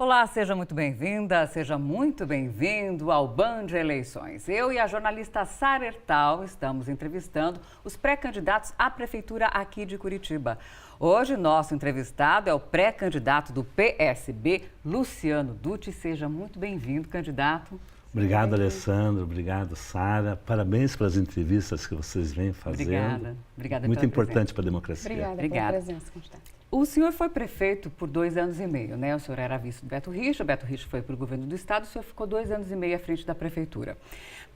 Olá, seja muito bem-vinda, seja muito bem-vindo ao Band Eleições. Eu e a jornalista Sara Ertal estamos entrevistando os pré-candidatos à prefeitura aqui de Curitiba. Hoje, nosso entrevistado é o pré-candidato do PSB, Luciano Dutti. Seja muito bem-vindo, candidato. Obrigado, Alessandro. Obrigado, Sara. Parabéns pelas entrevistas que vocês vêm fazendo. Obrigada muito importante para a democracia. Obrigada pela presença, candidato. O senhor foi prefeito por 2 anos e meio, né? O senhor era vice do Beto Richa, o Beto Richa foi para o governo do estado, o senhor ficou 2 anos e meio à frente da prefeitura.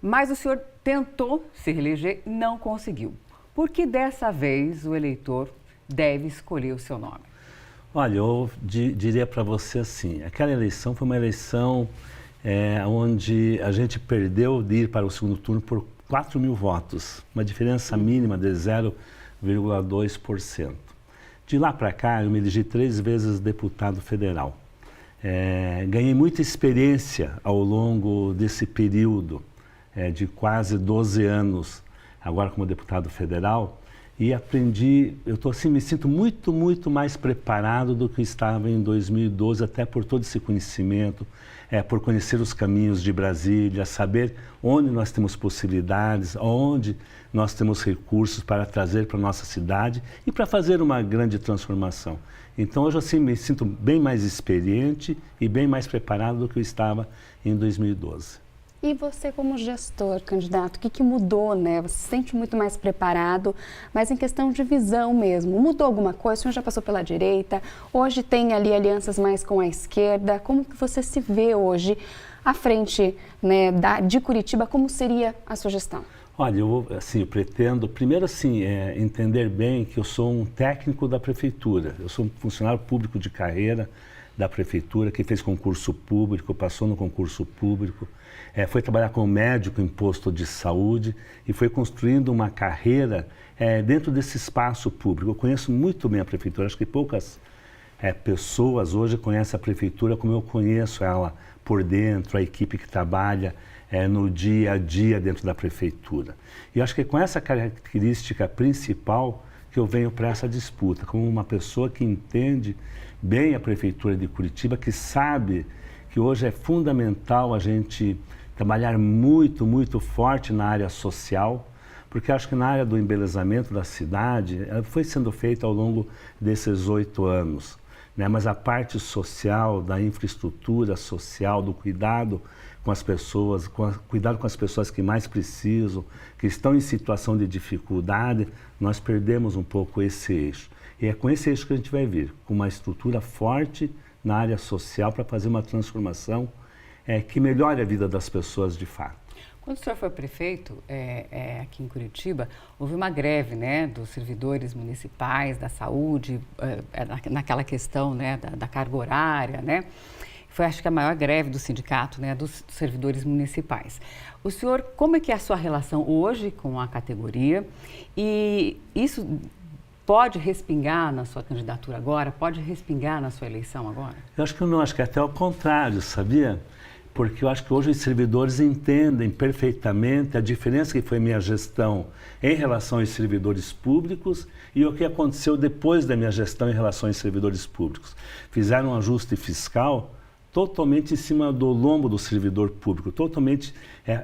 Mas o senhor tentou se reeleger e não conseguiu. Por que dessa vez o eleitor deve escolher o seu nome? Olha, eu diria para você assim, aquela eleição foi uma eleição onde a gente perdeu de ir para o segundo turno por 4 mil votos, uma diferença mínima de 0,2%. De lá para cá, eu me elegi 3 vezes deputado federal. Ganhei muita experiência ao longo desse período de quase 12 anos, agora como deputado federal, e aprendi, me sinto muito mais preparado do que estava em 2012, até por todo esse conhecimento, por conhecer os caminhos de Brasília, saber onde nós temos possibilidades, onde nós temos recursos para trazer para a nossa cidade e para fazer uma grande transformação. Então, hoje assim, me sinto bem mais experiente e bem mais preparado do que eu estava em 2012. E você como gestor, candidato, o que mudou, né? Você se sente muito mais preparado, mas em questão de visão mesmo. Mudou alguma coisa? O senhor já passou pela direita, hoje tem ali alianças mais com a esquerda. Como que você se vê hoje à frente, né, de Curitiba? Como seria a sua gestão? Olha, eu pretendo, primeiro entender bem que eu sou um técnico da prefeitura. Eu sou um funcionário público de carreira da prefeitura, que fez concurso público, passou no concurso público, foi trabalhar como médico em posto de saúde e foi construindo uma carreira dentro desse espaço público. Eu conheço muito bem a prefeitura, acho que poucas pessoas hoje conhecem a prefeitura como eu conheço ela por dentro, a equipe que trabalha no dia a dia dentro da prefeitura. E acho que é com essa característica principal que eu venho para essa disputa, como uma pessoa que entende bem a prefeitura de Curitiba, que sabe que hoje é fundamental a gente trabalhar muito forte na área social, porque acho que na área do embelezamento da cidade, ela foi sendo feita ao longo desses 8 anos, né? Mas a parte social, da infraestrutura social, do cuidado com as pessoas, cuidado com as pessoas que mais precisam, que estão em situação de dificuldade, nós perdemos um pouco esse eixo. E é com esse eixo que a gente vai vir, com uma estrutura forte na área social para fazer uma transformação que melhore a vida das pessoas de fato. Quando o senhor foi prefeito aqui em Curitiba, houve uma greve, né, dos servidores municipais, da saúde, naquela questão, né, da carga horária, né? Foi, acho que, a maior greve do sindicato, né, dos servidores municipais. O senhor, como é que é a sua relação hoje com a categoria? E isso pode respingar na sua candidatura agora? Pode respingar na sua eleição agora? Eu acho que não, acho que é até o contrário, sabia? Porque eu acho que hoje os servidores entendem perfeitamente a diferença que foi minha gestão em relação aos servidores públicos e o que aconteceu depois da minha gestão em relação aos servidores públicos. Fizeram um ajuste fiscal totalmente em cima do lombo do servidor público, totalmente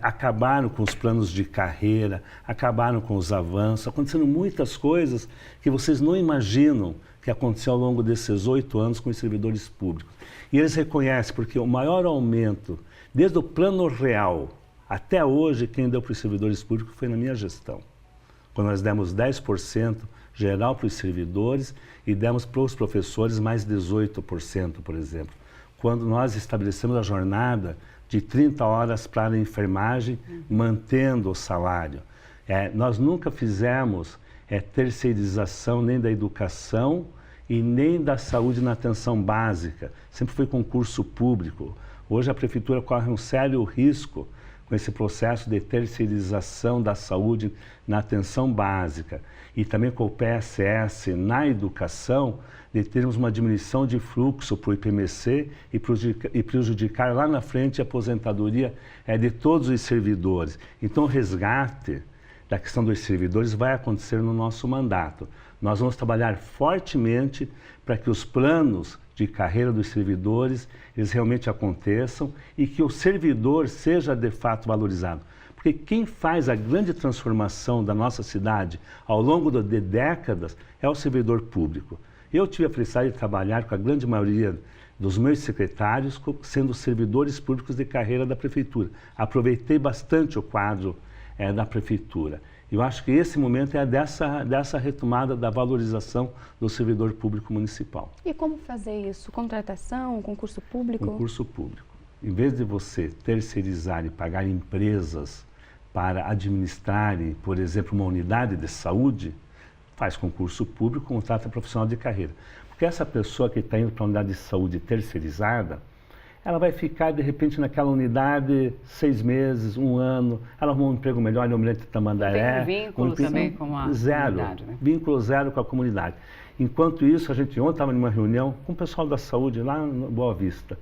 acabaram com os planos de carreira, acabaram com os avanços, acontecendo muitas coisas que vocês não imaginam que aconteceu ao longo desses 8 anos com os servidores públicos. E eles reconhecem, porque o maior aumento, desde o plano real até hoje, quem deu para os servidores públicos foi na minha gestão. Quando nós demos 10% geral para os servidores e demos para os professores mais 18%, por exemplo. Quando nós estabelecemos a jornada de 30 horas para a enfermagem, mantendo o salário. Nós nunca fizemos terceirização nem da educação e nem da saúde na atenção básica. Sempre foi concurso público. Hoje a prefeitura corre um sério risco com esse processo de terceirização da saúde na atenção básica e também com o PSS na educação, de termos uma diminuição de fluxo para o IPMC e prejudicar lá na frente a aposentadoria de todos os servidores. Então o resgate da questão dos servidores vai acontecer no nosso mandato. Nós vamos trabalhar fortemente para que os planos de carreira dos servidores, eles realmente aconteçam e que o servidor seja de fato valorizado. Porque quem faz a grande transformação da nossa cidade ao longo de décadas é o servidor público. Eu tive a felicidade de trabalhar com a grande maioria dos meus secretários sendo servidores públicos de carreira da Prefeitura. Aproveitei bastante o quadro da Prefeitura. Eu acho que esse momento é dessa retomada da valorização do servidor público municipal. E como fazer isso? Contratação, concurso público? Concurso público. Em vez de você terceirizar e pagar empresas para administrarem, por exemplo, uma unidade de saúde, faz concurso público, contrata profissional de carreira. Porque essa pessoa que está indo para a unidade de saúde terceirizada, ela vai ficar, de repente, naquela unidade 6 meses, 1 ano, ela arruma um emprego melhor no Almirante Tamandaré. Tem um vínculo também com a comunidade, né? Vínculo zero com a comunidade. Enquanto isso, a gente ontem estava numa reunião com o pessoal da saúde lá no Boa Vista.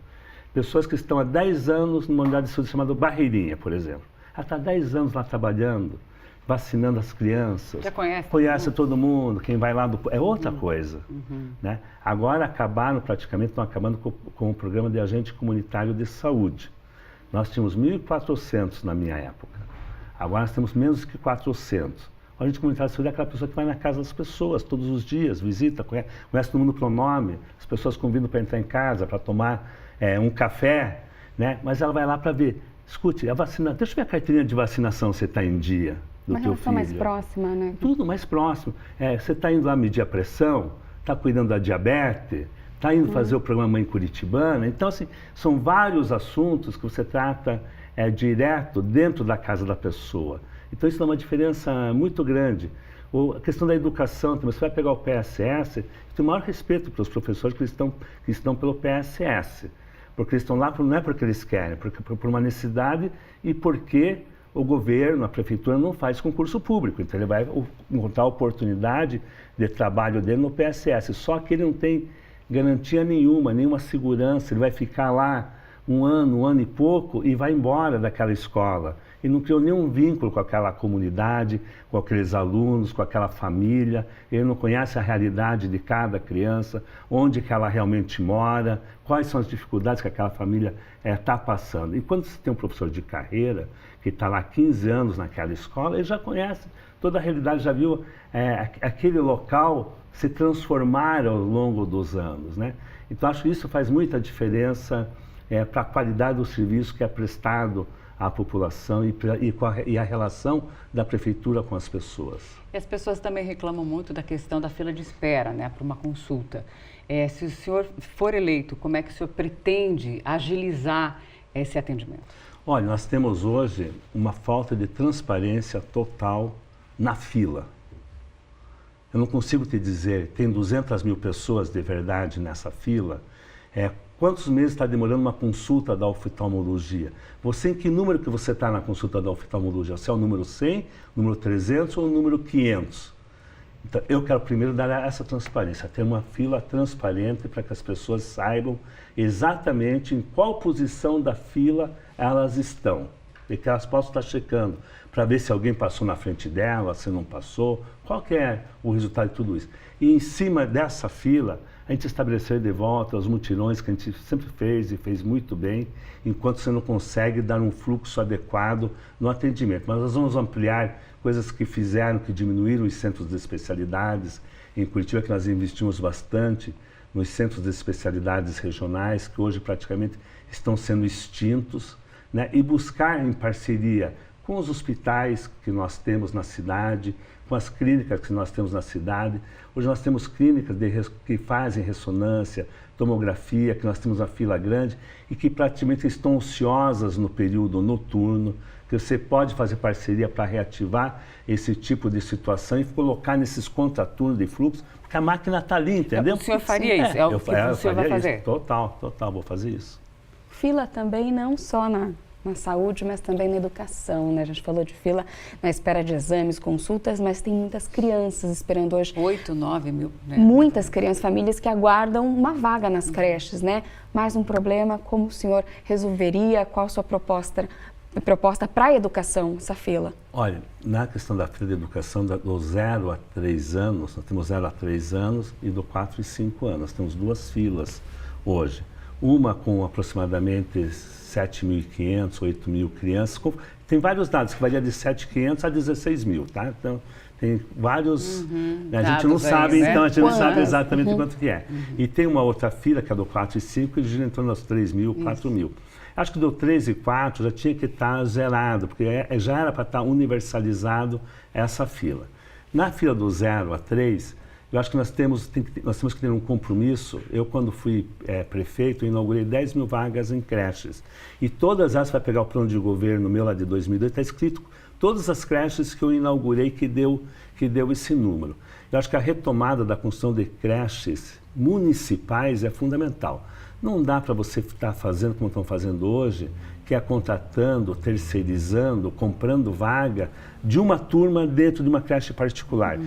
Pessoas que estão há 10 anos numa unidade de saúde chamada Barreirinha, por exemplo. Ela está há 10 anos lá trabalhando, vacinando as crianças. Já conhece todo mundo, quem vai lá é outra coisa. Né? Agora estão acabando com o programa de agente comunitário de saúde. Nós tínhamos 1.400 na minha época. Agora nós temos menos que 400. O agente comunitário de saúde é aquela pessoa que vai na casa das pessoas todos os dias, visita, conhece todo mundo pelo nome, as pessoas convidam para entrar em casa, para tomar um café, né? Mas ela vai lá para ver. Escute, deixa eu ver a carteirinha de vacinação, você está em dia. Uma relação mais próxima, né? Tudo mais próximo. Você está indo lá medir a pressão, está cuidando da diabetes, está indo fazer o programa Mãe Curitibana. Então, assim, são vários assuntos que você trata direto dentro da casa da pessoa. Então, isso dá uma diferença muito grande. A questão da educação também, você vai pegar o PSS, tem o maior respeito para os professores que estão pelo PSS. Porque eles estão lá não é porque eles querem, por uma necessidade e porque o governo, a prefeitura, não faz concurso público. Então ele vai encontrar a oportunidade de trabalho dele no PSS. Só que ele não tem garantia nenhuma segurança. Ele vai ficar lá um ano e pouco e vai embora daquela escola. E não criou nenhum vínculo com aquela comunidade, com aqueles alunos, com aquela família. Ele não conhece a realidade de cada criança, onde que ela realmente mora, quais são as dificuldades que aquela família está passando. E quando você tem um professor de carreira, que está lá há 15 anos naquela escola, ele já conhece toda a realidade, já viu aquele local se transformar ao longo dos anos, né? Então, acho que isso faz muita diferença para a qualidade do serviço que é prestado à população e a relação da prefeitura com as pessoas. E as pessoas também reclamam muito da questão da fila de espera, né, para uma consulta. Se o senhor for eleito, como é que o senhor pretende agilizar esse atendimento? Olha, nós temos hoje uma falta de transparência total na fila. Eu não consigo te dizer, tem 200 mil pessoas de verdade nessa fila, quantos meses está demorando uma consulta da oftalmologia? Você, em que número que você está na consulta da oftalmologia? Se é o número 100, o número 300 ou o número 500? Então, eu quero primeiro dar essa transparência, ter uma fila transparente para que as pessoas saibam exatamente em qual posição da fila elas estão. E que elas possam estar checando para ver se alguém passou na frente dela, se não passou, qual que é o resultado de tudo isso. E em cima dessa fila, a gente estabelecer de volta os mutirões que a gente sempre fez e fez muito bem, enquanto você não consegue dar um fluxo adequado no atendimento. Mas nós vamos ampliar coisas que fizeram, que diminuíram os centros de especialidades. Em Curitiba, que nós investimos bastante nos centros de especialidades regionais, que hoje praticamente estão sendo extintos, né? E buscar em parceria com os hospitais que nós temos na cidade, com as clínicas que nós temos na cidade. Hoje nós temos clínicas que fazem ressonância, tomografia, que nós temos uma fila grande e que praticamente estão ociosas no período noturno, que você pode fazer parceria para reativar esse tipo de situação e colocar nesses contraturnos de fluxo, porque a máquina está ali, entendeu? O senhor faria isso? É o que o senhor vai fazer? Isso. Total, vou fazer isso. Fila também não só na saúde, mas também na educação, né? A gente falou de fila na espera de exames, consultas, mas tem muitas crianças esperando hoje. 8, 9 mil, né? Muitas crianças, famílias que aguardam uma vaga nas creches, né? Mais um problema, como o senhor resolveria? Qual a sua proposta para a educação, essa fila? Olha, na questão da fila de educação, do 0 a 3 anos, nós temos 0 a 3 anos e do 4 e 5 anos. Nós temos 2 filas hoje. Uma com aproximadamente 7.500, 8.000 crianças. Tem vários dados, que varia de 7.500 a 16.000, tá? Então, tem vários... a gente não sabe, aí, né? então a gente não sabe exatamente quanto que é. E tem uma outra fila, que é do 4 e 5, que gira em torno dos 3.000, 4.000. Acho que do 3 e 4 já tinha que estar zerado, porque já era para estar universalizado essa fila. Na fila do 0 a 3, eu acho que nós temos que ter um compromisso. Eu, quando fui prefeito, inaugurei 10.000 vagas em creches. E todas elas, vai pegar o plano de governo meu lá de 2002, está escrito todas as creches que eu inaugurei que deu esse número. Eu acho que a retomada da construção de creches municipais é fundamental. Não dá para você estar fazendo como estão fazendo hoje, que é contratando, terceirizando, comprando vaga de uma turma dentro de uma creche particular.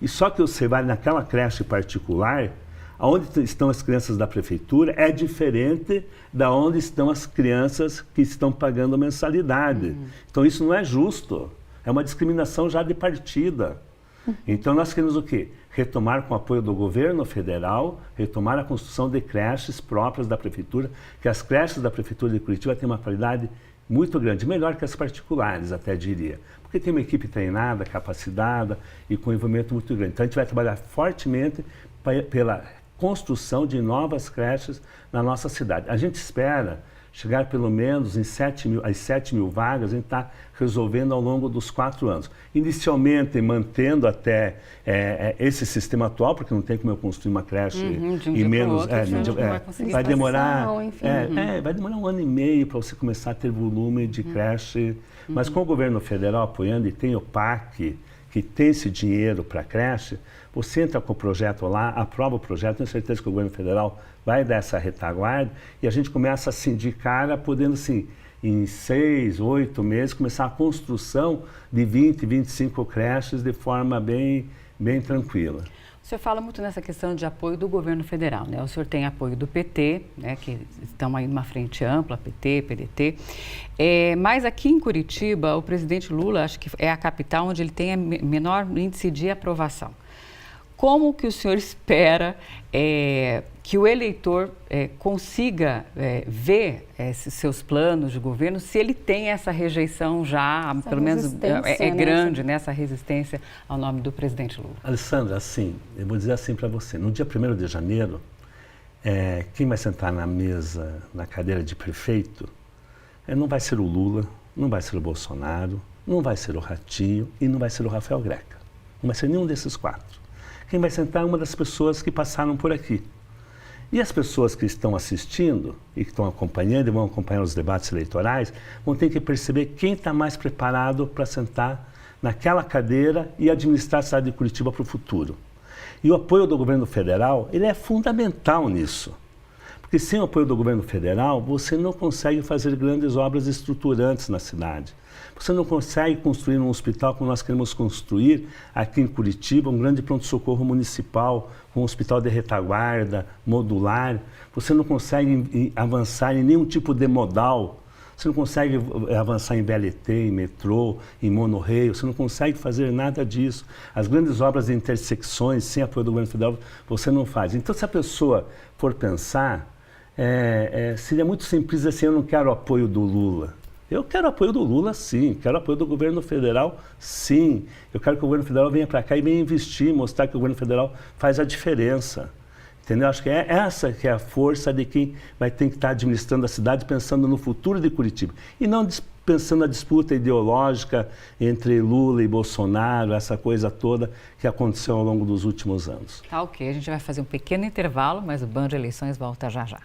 E só que você vai naquela creche particular, onde estão as crianças da prefeitura, é diferente da onde estão as crianças que estão pagando a mensalidade. Então isso não é justo, é uma discriminação já de partida. Então nós queremos o quê? Retomar com o apoio do governo federal, retomar a construção de creches próprias da prefeitura, que as creches da prefeitura de Curitiba têm uma qualidade muito grande, melhor que as particulares, até diria, porque tem uma equipe treinada, capacitada e com envolvimento muito grande. Então a gente vai trabalhar fortemente pela construção de novas creches na nossa cidade. A gente espera chegar pelo menos em 7.000 vagas, a gente está resolvendo ao longo dos 4 anos. Inicialmente mantendo até esse sistema atual, porque não tem como eu construir uma creche e menos... vai demorar vai demorar 1 ano e meio para você começar a ter volume de creche, mas com o governo federal apoiando, e tem o PAC, que tem esse dinheiro para a creche, você entra com o projeto lá, aprova o projeto, tenho certeza que o governo federal vai dar essa retaguarda e a gente começa assim de cara, podendo assim, em 6, 8 meses, começar a construção de 20, 25 creches de forma bem tranquila. O senhor fala muito nessa questão de apoio do governo federal, né? O senhor tem apoio do PT, né, que estão aí numa frente ampla, PT, PDT. Mas aqui em Curitiba, o presidente Lula, acho que é a capital onde ele tem menor índice de aprovação. Como que o senhor espera que o eleitor consiga ver esses seus planos de governo, se ele tem essa rejeição já, pelo menos grande, né, essa resistência ao nome do presidente Lula? Alessandra, assim, eu vou dizer assim para você, no dia 1º de janeiro, quem vai sentar na mesa, na cadeira de prefeito, não vai ser o Lula, não vai ser o Bolsonaro, não vai ser o Ratinho e não vai ser o Rafael Greca. Não vai ser nenhum desses 4. Quem vai sentar é uma das pessoas que passaram por aqui. E as pessoas que estão assistindo e que estão acompanhando e vão acompanhar os debates eleitorais vão ter que perceber quem está mais preparado para sentar naquela cadeira e administrar a cidade de Curitiba para o futuro. E o apoio do governo federal, ele é fundamental nisso. Porque sem o apoio do governo federal, você não consegue fazer grandes obras estruturantes na cidade. Você não consegue construir um hospital como nós queremos construir aqui em Curitiba, um grande pronto-socorro municipal, com um hospital de retaguarda, modular. Você não consegue avançar em nenhum tipo de modal. Você não consegue avançar em VLT, em metrô, em monorrail. Você não consegue fazer nada disso. As grandes obras de intersecções, sem apoio do governo federal, você não faz. Então, se a pessoa for pensar, seria muito simples assim, eu não quero o apoio do Lula. Eu quero apoio do Lula, sim. Quero apoio do governo federal, sim. Eu quero que o governo federal venha para cá e venha investir, mostrar que o governo federal faz a diferença. Entendeu? Acho que essa que é a força de quem vai ter que estar administrando a cidade, pensando no futuro de Curitiba. E não pensando na disputa ideológica entre Lula e Bolsonaro, essa coisa toda que aconteceu ao longo dos últimos anos. Tá, ok. A gente vai fazer um pequeno intervalo, mas o Band Eleições volta já já.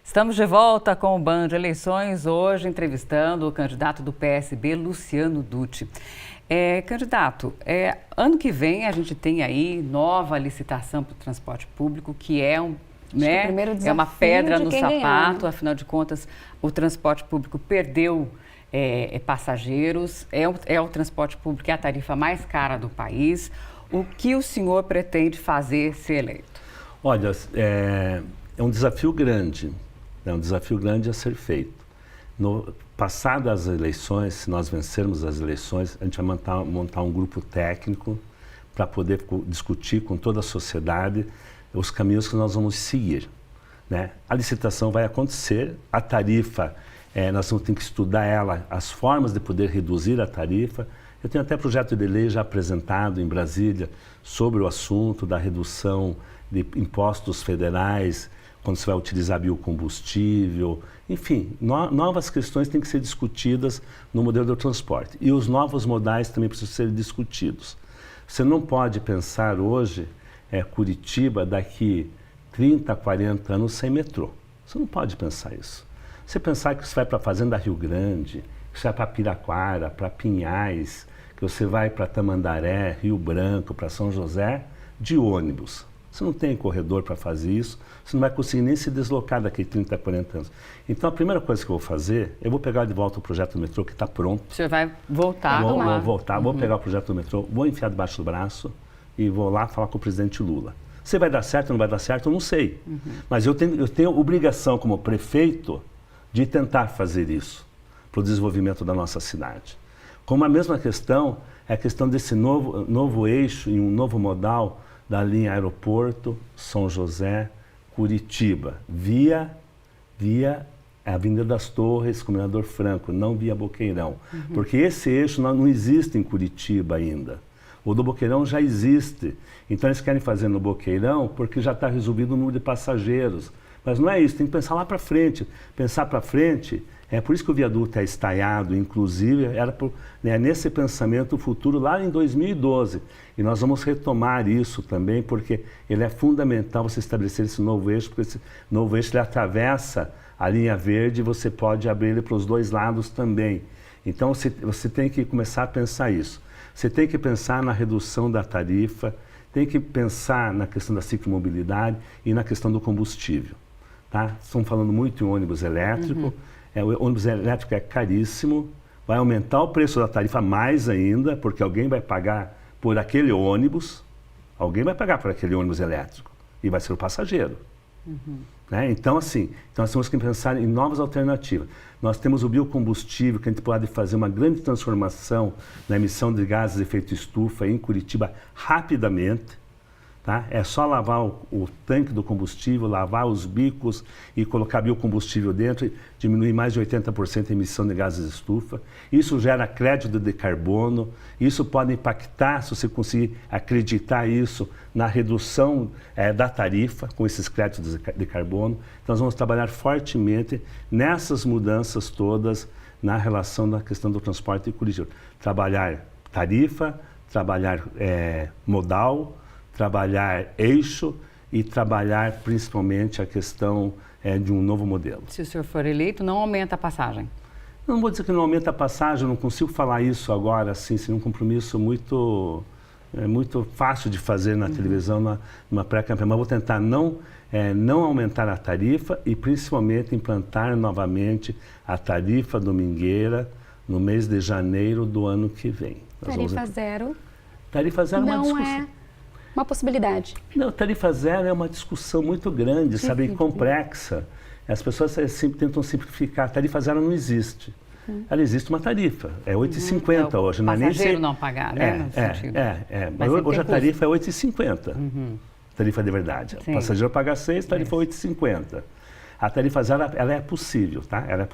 Estamos de volta com o Band Eleições, hoje entrevistando o candidato do PSB, Luciano Dutti. Candidato, ano que vem a gente tem aí nova licitação para o transporte público, que é uma pedra no sapato, ganhar, né? Afinal de contas, o transporte público perdeu passageiros, é o transporte público, é a tarifa mais cara do país. O que o senhor pretende fazer se eleito? Olha, é um desafio grande. É um desafio grande a ser feito. Passadas as eleições, se nós vencermos as eleições, a gente vai montar um grupo técnico para poder discutir com toda a sociedade os caminhos que nós vamos seguir, né? A licitação vai acontecer, a tarifa, nós vamos ter que estudar ela, as formas de poder reduzir a tarifa. Eu tenho até projeto de lei já apresentado em Brasília sobre o assunto da redução de impostos federais, quando se vai utilizar biocombustível, enfim, novas questões têm que ser discutidas no modelo do transporte. E os novos modais também precisam ser discutidos. Você não pode pensar hoje Curitiba daqui 30, 40 anos sem metrô. Você não pode pensar isso. Você pensar que você vai para a Fazenda Rio Grande, que você vai para Piraquara, para Pinhais, que você vai para Tamandaré, Rio Branco, para São José, de ônibus. Você não tem corredor para fazer isso, você não vai conseguir nem se deslocar daqui 30, 40 anos. Então, a primeira coisa que eu vou fazer, eu vou pegar de volta o projeto do metrô, que está pronto. Você vai voltar? Vou voltar, vou pegar o projeto do metrô, vou enfiar debaixo do braço e vou lá falar com o presidente Lula. Se vai dar certo ou não vai dar certo, eu não sei. Mas eu tenho obrigação como prefeito de tentar fazer isso para o desenvolvimento da nossa cidade. Como a mesma questão é a questão desse novo eixo e um novo modal da linha aeroporto São José, Curitiba, via Avenida das Torres, Comendador Franco, não via Boqueirão. Porque esse eixo não existe em Curitiba ainda. O do Boqueirão já existe. Então eles querem fazer no Boqueirão porque já está resolvido o número de passageiros. Mas não é isso, tem que pensar lá para frente. Pensar para frente, é por isso que o viaduto é estaiado, inclusive, era nesse pensamento futuro lá em 2012. E nós vamos retomar isso também, porque ele é fundamental você estabelecer esse novo eixo, porque esse novo eixo ele atravessa a linha verde e você pode abrir ele para os dois lados também. Então você tem que começar a pensar isso. Você tem que pensar na redução da tarifa, tem que pensar na questão da ciclomobilidade e na questão do combustível. Tá? Estamos falando muito em ônibus elétrico. O ônibus elétrico é caríssimo, vai aumentar o preço da tarifa mais ainda, porque alguém vai pagar por aquele ônibus, elétrico, e vai ser o passageiro. Né? Então, assim, nós temos que pensar em novas alternativas. Nós temos o biocombustível, que a gente pode fazer uma grande transformação na emissão de gases de efeito estufa em Curitiba rapidamente. Tá? É só lavar o tanque do combustível, lavar os bicos e colocar biocombustível dentro e diminuir mais de 80% a emissão de gases de estufa. Isso gera crédito de carbono, isso pode impactar, se você conseguir acreditar isso, na redução da tarifa com esses créditos de carbono. Então, nós vamos trabalhar fortemente nessas mudanças todas na relação da questão do transporte coletivo. Trabalhar tarifa, trabalhar modal, trabalhar eixo e trabalhar principalmente a questão de um novo modelo. Se o senhor for eleito, não aumenta a passagem? Não vou dizer que não aumenta a passagem, eu não consigo falar isso agora, assim, seria um compromisso muito fácil de fazer na televisão, numa pré-campanha, mas vou tentar não aumentar a tarifa e principalmente implantar novamente a tarifa domingueira no mês de janeiro do ano que vem. Tarifa zero? Tarifa zero é uma discussão. Uma possibilidade. Não, tarifa zero é uma discussão muito grande, sabe, complexa. As pessoas sempre tentam simplificar. Tarifa zero não existe. Ela existe uma tarifa, é 8,50 hoje. O passageiro não pagar, né? Mas hoje a tarifa é 8,50. Tarifa de verdade. Sim. O passageiro paga 6, tarifa 8,50. A tarifa zero, ela é possível, tá? Ela é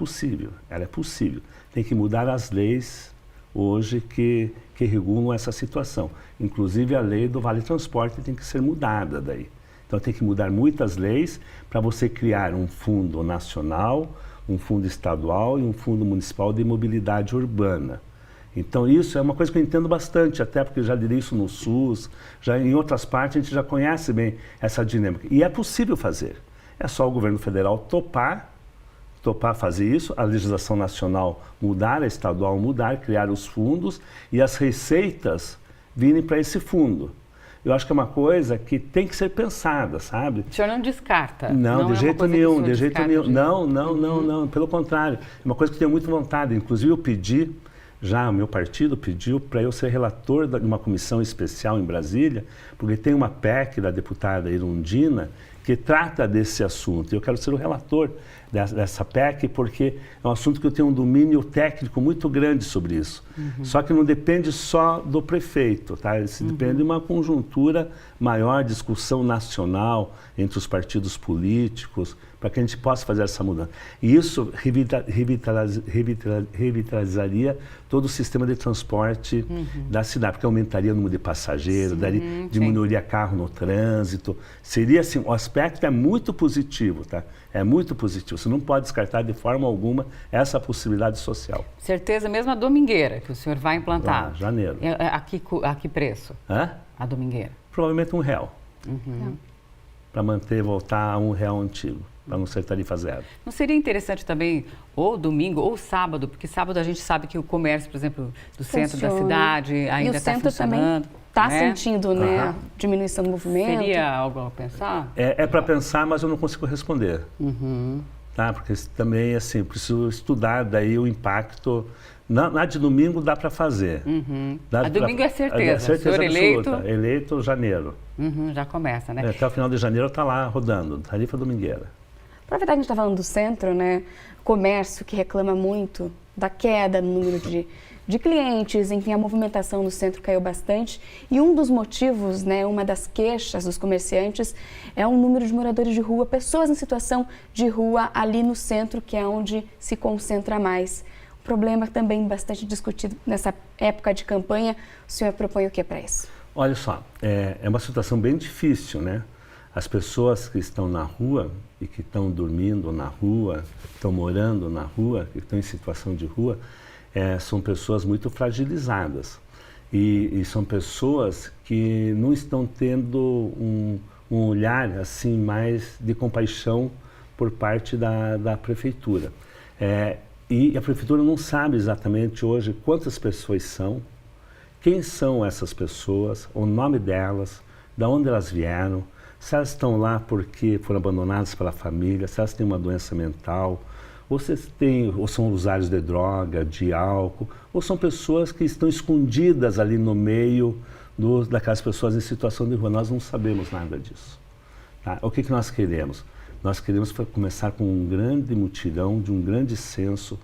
possível. Tem que mudar as leis hoje que regulam essa situação. Inclusive a lei do Vale Transporte tem que ser mudada daí. Então tem que mudar muitas leis para você criar um fundo nacional, um fundo estadual e um fundo municipal de mobilidade urbana. Então isso é uma coisa que eu entendo bastante, até porque eu já direi isso no SUS, já em outras partes a gente já conhece bem essa dinâmica. E é possível fazer. É só o governo federal topar fazer isso, a legislação nacional mudar, a estadual mudar, criar os fundos e as receitas virem para esse fundo. Eu acho que é uma coisa que tem que ser pensada, sabe? O senhor não descarta? Não, de jeito nenhum, de jeito nenhum. Não, pelo contrário. É uma coisa que eu tenho muita vontade. Inclusive eu pedi, o meu partido pediu para eu ser relator de uma comissão especial em Brasília, porque tem uma PEC da deputada Irundina que trata desse assunto. Eu quero ser o relator. dessa PEC, porque é um assunto que eu tenho um domínio técnico muito grande sobre isso. Só que não depende só do prefeito, tá? Isso depende de uma conjuntura maior, discussão nacional entre os partidos políticos, para que a gente possa fazer essa mudança. E isso revitalizaria todo o sistema de transporte da cidade, porque aumentaria o número de passageiros, diminuiria carro no trânsito. Seria assim, o aspecto é muito positivo, tá? É muito positivo. Você não pode descartar de forma alguma essa possibilidade social. Certeza, mesmo a domingueira que o senhor vai implantar. Janeiro. A que preço? Hã? A domingueira. Provavelmente R$1. Para manter, voltar a R$1 antigo, para não ser tarifa zero. Não seria interessante também, ou domingo, ou sábado, porque sábado a gente sabe que o comércio, por exemplo, do centro da cidade ainda está funcionando. Está sentindo, né, diminuição do movimento. Seria algo a pensar? É para pensar, mas eu não consigo responder. Tá? Porque também, assim, preciso estudar daí o impacto. Na de domingo dá para fazer. A domingo é certeza. Certeza senhor absoluta. Eleito janeiro. Já começa, né? Até o final de janeiro está lá rodando, tarifa domingueira. Aproveitar que a gente está falando do centro, né? Comércio que reclama muito da queda no número de clientes, enfim, a movimentação no centro caiu bastante. E um dos motivos, né, uma das queixas dos comerciantes é o número de moradores de rua, pessoas em situação de rua ali no centro, que é onde se concentra mais. O problema também bastante discutido nessa época de campanha. O senhor propõe o que para isso? Olha só, é uma situação bem difícil, né? As pessoas que estão na rua e que estão dormindo na rua, estão morando na rua, que estão em situação de rua, são pessoas muito fragilizadas. E são pessoas que não estão tendo um olhar assim mais de compaixão por parte da prefeitura. E a prefeitura não sabe exatamente hoje quantas pessoas são, quem são essas pessoas, o nome delas, de onde elas vieram, se elas estão lá porque foram abandonadas pela família, se elas têm uma doença mental, ou são usuários de droga, de álcool, ou são pessoas que estão escondidas ali no meio daquelas pessoas em situação de rua. Nós não sabemos nada disso. Tá? O que nós queremos? Nós queremos começar com um grande mutirão, de um grande censo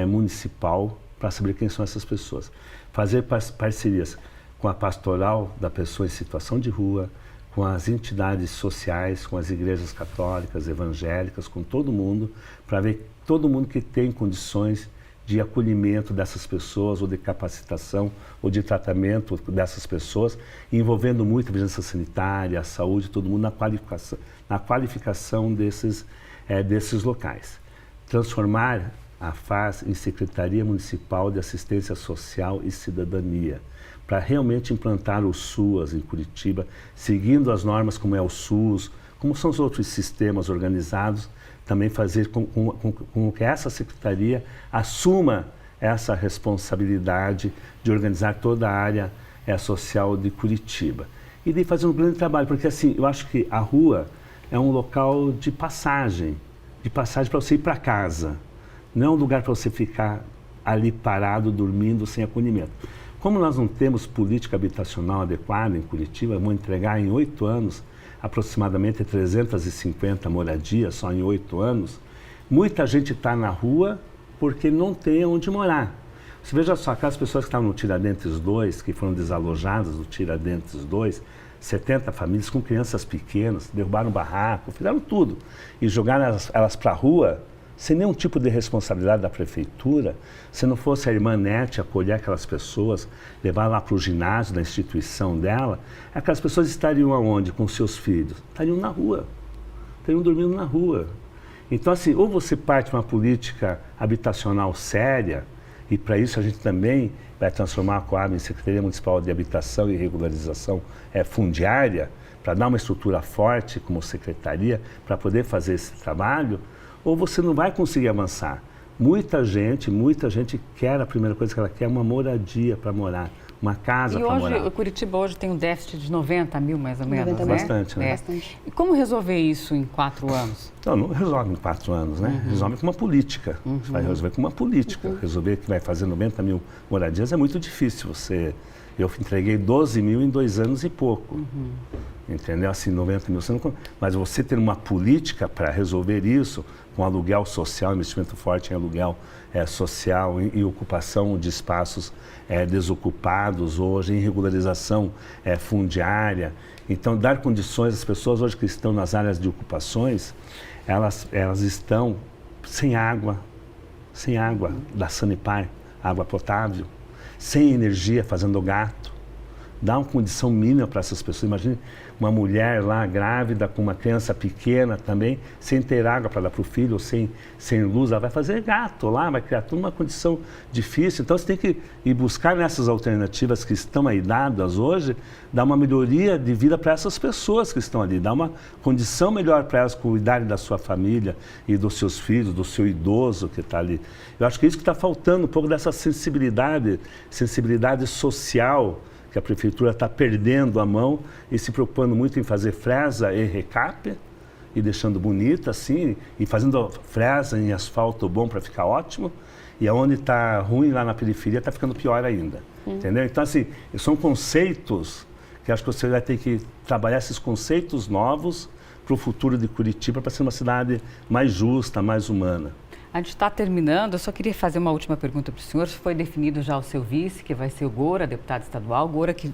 municipal, para saber quem são essas pessoas. Fazer parcerias com a pastoral da pessoa em situação de rua, com as entidades sociais, com as igrejas católicas, evangélicas, com todo mundo, para ver todo mundo que tem condições de acolhimento dessas pessoas, ou de capacitação, ou de tratamento dessas pessoas, envolvendo muito a vigilância sanitária, a saúde, todo mundo na qualificação desses locais. Transformar a FAS em Secretaria Municipal de Assistência Social e Cidadania, para realmente implantar o SUAS em Curitiba, seguindo as normas como é o SUS, como são os outros sistemas organizados, também fazer com que essa secretaria assuma essa responsabilidade de organizar toda a área social de Curitiba. E de fazer um grande trabalho, porque assim, eu acho que a rua é um local de passagem para você ir para casa, não é um lugar para você ficar ali parado, dormindo, sem acolhimento. Como nós não temos política habitacional adequada em Curitiba, vamos entregar em 8 anos aproximadamente 350 moradias, só em 8 anos, muita gente está na rua porque não tem onde morar. Você veja só, aquelas pessoas que estavam no Tiradentes 2, que foram desalojadas do Tiradentes 2, 70 famílias com crianças pequenas, derrubaram barraco, fizeram tudo e jogaram elas para a rua, sem nenhum tipo de responsabilidade da prefeitura. Se não fosse a irmã Nete acolher aquelas pessoas, levar lá para o ginásio da instituição dela, aquelas pessoas estariam aonde com seus filhos? Estariam na rua, estariam dormindo na rua. Então, assim, ou você parte de uma política habitacional séria, e para isso a gente também vai transformar a Coab em Secretaria Municipal de Habitação e Regularização Fundiária, para dar uma estrutura forte como secretaria, para poder fazer esse trabalho, ou você não vai conseguir avançar. Muita gente quer, a primeira coisa que ela quer é uma moradia para morar, uma casa para morar. E hoje, Curitiba hoje tem um déficit de 90 mil, mais ou menos, 90 né? Bastante, né? Bastante. E como resolver isso em 4 anos? Não resolve em 4 anos, né? Resolve com uma política. Você vai resolver com uma política. Resolver que vai fazer 90 mil moradias é muito difícil. Eu entreguei 12 mil em 2 anos e pouco. Entendeu? Assim, 90 mil. Mas você ter uma política para resolver isso, com aluguel social, investimento forte em aluguel social e ocupação de espaços desocupados hoje, em regularização fundiária. Então, dar condições às pessoas hoje que estão nas áreas de ocupações, elas estão sem água da Sanepar, água potável, sem energia, fazendo gato. Dá uma condição mínima para essas pessoas. Imagine uma mulher lá grávida, com uma criança pequena também, sem ter água para dar para o filho, ou sem luz, ela vai fazer gato lá, vai criar toda uma condição difícil. Então, você tem que ir buscar nessas alternativas que estão aí dadas hoje, dar uma melhoria de vida para essas pessoas que estão ali, dar uma condição melhor para elas cuidarem da sua família e dos seus filhos, do seu idoso que está ali. Eu acho que é isso que está faltando, um pouco dessa sensibilidade social, que a prefeitura está perdendo a mão e se preocupando muito em fazer fresa e recape, e deixando bonita assim, e fazendo fresa em asfalto bom para ficar ótimo, e aonde está ruim lá na periferia está ficando pior ainda, entendeu? Então, assim, são conceitos que acho que você vai ter que trabalhar esses conceitos novos para o futuro de Curitiba, para ser uma cidade mais justa, mais humana. A gente está terminando, eu só queria fazer uma última pergunta para o senhor. Foi definido já o seu vice, que vai ser o Gora, deputado estadual. Gora que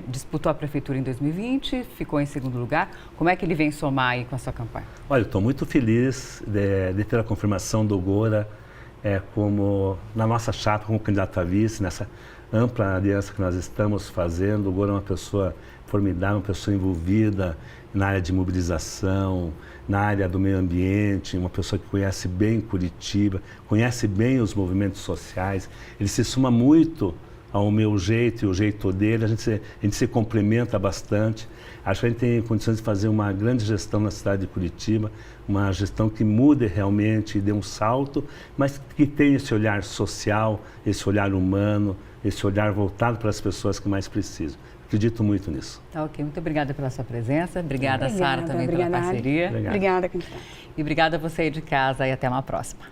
disputou a prefeitura em 2020, ficou em segundo lugar. Como é que ele vem somar aí com a sua campanha? Olha, eu estou muito feliz de ter a confirmação do Gora como na nossa chapa, como candidato a vice, nessa ampla aliança que nós estamos fazendo. O Gora é uma pessoa formidável, uma pessoa envolvida na área de mobilização, na área do meio ambiente, uma pessoa que conhece bem Curitiba, conhece bem os movimentos sociais. Ele se soma muito ao meu jeito e o jeito dele, a gente se complementa bastante. Acho que a gente tem condições de fazer uma grande gestão na cidade de Curitiba, uma gestão que mude realmente e dê um salto, mas que tenha esse olhar social, esse olhar humano, esse olhar voltado para as pessoas que mais precisam. Acredito muito nisso. Tá ok, muito obrigada pela sua presença. Obrigada, Sara, também pela parceria. Obrigada, candidato. E obrigada a você aí de casa e até uma próxima.